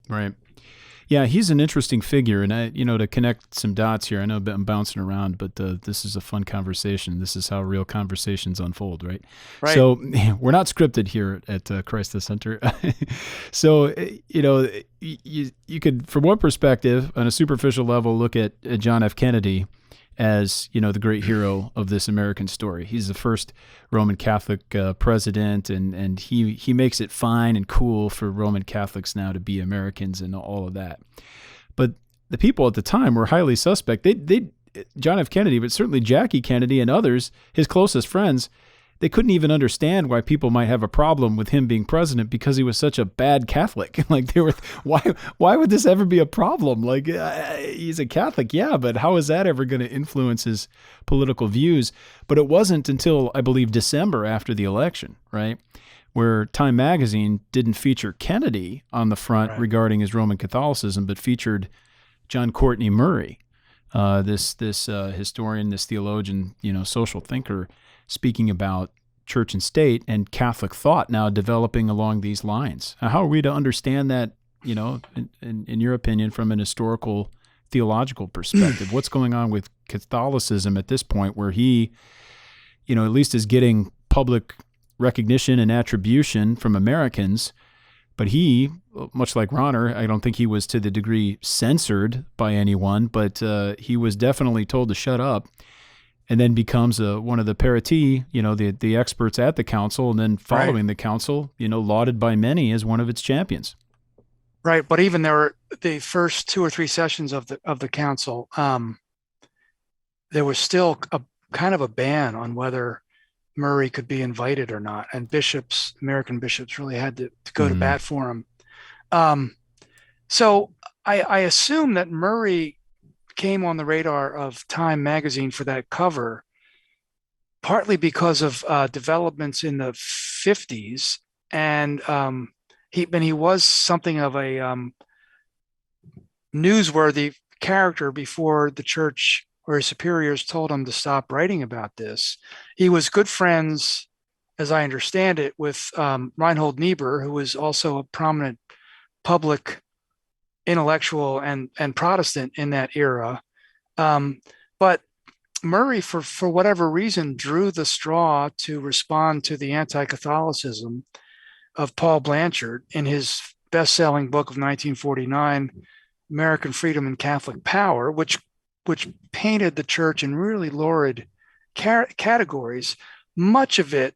Right. Yeah, he's an interesting figure, and to connect some dots here. I know I'm bouncing around, but this is a fun conversation. This is how real conversations unfold, right? Right. So we're not scripted here at Christ the Center. So you could, from one perspective, on a superficial level, look at John F. Kennedy as the great hero of this American story. He's the first Roman Catholic president, and he makes it fine and cool for Roman Catholics now to be Americans and all of that. But the people at the time were highly suspect. They John F. Kennedy, but certainly Jackie Kennedy and others, his closest friends, they couldn't even understand why people might have a problem with him being president because he was such a bad Catholic. Like they were, why would this ever be a problem? Like he's a Catholic, yeah, but how is that ever going to influence his political views? But it wasn't until I believe December after the election, right, where Time magazine didn't feature Kennedy on the front Right. regarding his Roman Catholicism, but featured John Courtney Murray, this historian, this theologian, social thinker, speaking about church and state and Catholic thought now developing along these lines. How are we to understand that, in your opinion, from an historical, theological perspective? What's going on with Catholicism at this point where he, at least is getting public recognition and attribution from Americans, but he, much like Ronner, I don't think he was to the degree censored by anyone, but he was definitely told to shut up, and then becomes one of the parati, the experts at the council, and then Right. following the council, lauded by many as one of its champions. Right. But even there were the first two or three sessions of the council, there was still a kind of a ban on whether Murray could be invited or not. And bishops, American bishops, really had to go to Mm-hmm. bat for him. Um, so I assume that Murray came on the radar of Time magazine for that cover, partly because of developments in the 50s. And he was something of a newsworthy character before the church or his superiors told him to stop writing about this. He was good friends, as I understand it, with Reinhold Niebuhr, who was also a prominent public intellectual and Protestant in that era. But Murray, for whatever reason, drew the straw to respond to the anti-Catholicism of Paul Blanchard in his best-selling book of 1949, American Freedom and Catholic Power, which painted the church in really lurid categories. Much of it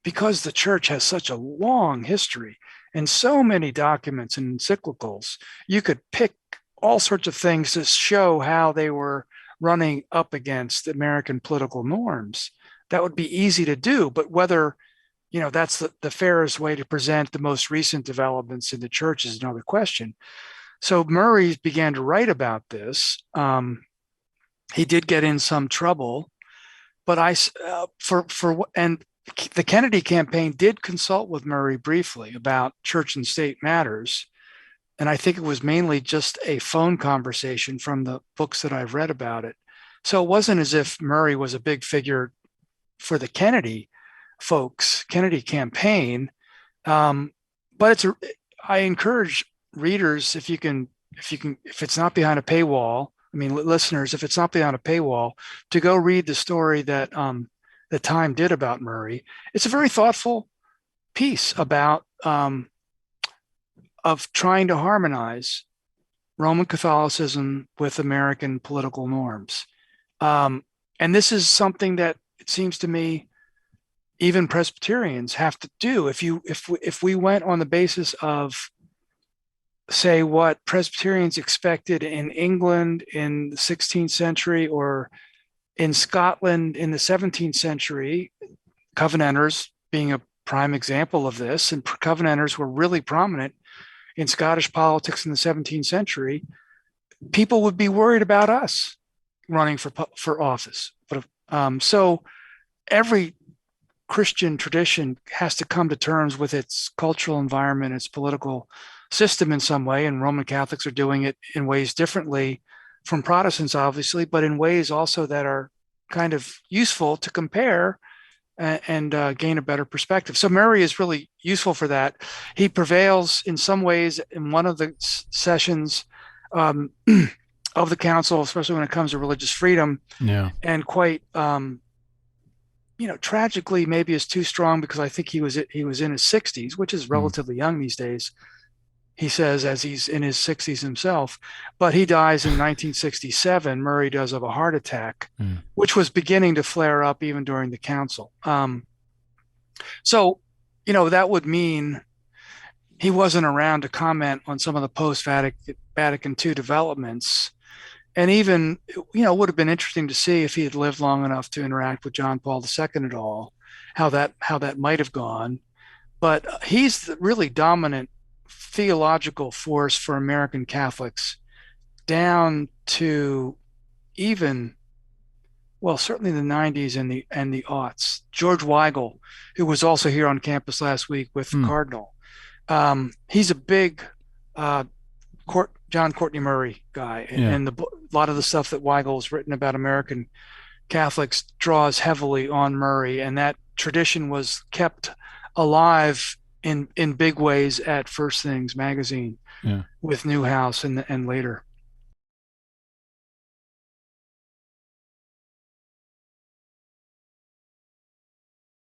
because the church has such a long history and so many documents and encyclicals. You could pick all sorts of things to show how they were running up against American political norms. That would be easy to do, but whether that's the fairest way to present the most recent developments in the church is another question. So Murray began to write about this. He did get in some trouble, but and the Kennedy campaign did consult with Murray briefly about church and state matters. And I think it was mainly just a phone conversation from the books that I've read about it. So it wasn't as if Murray was a big figure for the Kennedy folks, Kennedy campaign. But I encourage readers, if it's not behind a paywall, I mean, listeners, if it's not behind a paywall, to go read the story that the Time did about Murray. It's a very thoughtful piece about of trying to harmonize Roman Catholicism with American political norms. And this is something that it seems to me even Presbyterians have to do. If we went on the basis of, say, what Presbyterians expected in England in the 16th century or in Scotland in the 17th century, Covenanters being a prime example of this, and Covenanters were really prominent in Scottish politics in the 17th century, people would be worried about us running for office. But so every Christian tradition has to come to terms with its cultural environment, its political system in some way, and Roman Catholics are doing it in ways differently from Protestants, obviously, but in ways also that are kind of useful to compare and gain a better perspective. So Murray is really useful for that. He prevails in some ways in one of the sessions um, of the council, especially when it comes to religious freedom, Yeah. and quite tragically maybe is too strong because I think he was in his 60s, which is Mm. relatively young these days. He says as he's in his 60s himself, but he dies in 1967. Murray does, of a heart attack, Mm. which was beginning to flare up even during the council. So, that would mean he wasn't around to comment on some of the post-Vatican II developments. And even, it would have been interesting to see if he had lived long enough to interact with John Paul II at all, how that might have gone. But he's the really dominant theological force for American Catholics down to even, well, certainly the 90s and the aughts. George Weigel, who was also here on campus last week with the Mm. Cardinal, he's a big uh, John Courtney Murray guy, Yeah. and a lot of the stuff that Weigel has written about American Catholics draws heavily on Murray, and that tradition was kept alive in big ways at First Things magazine Yeah. with Newhouse and later.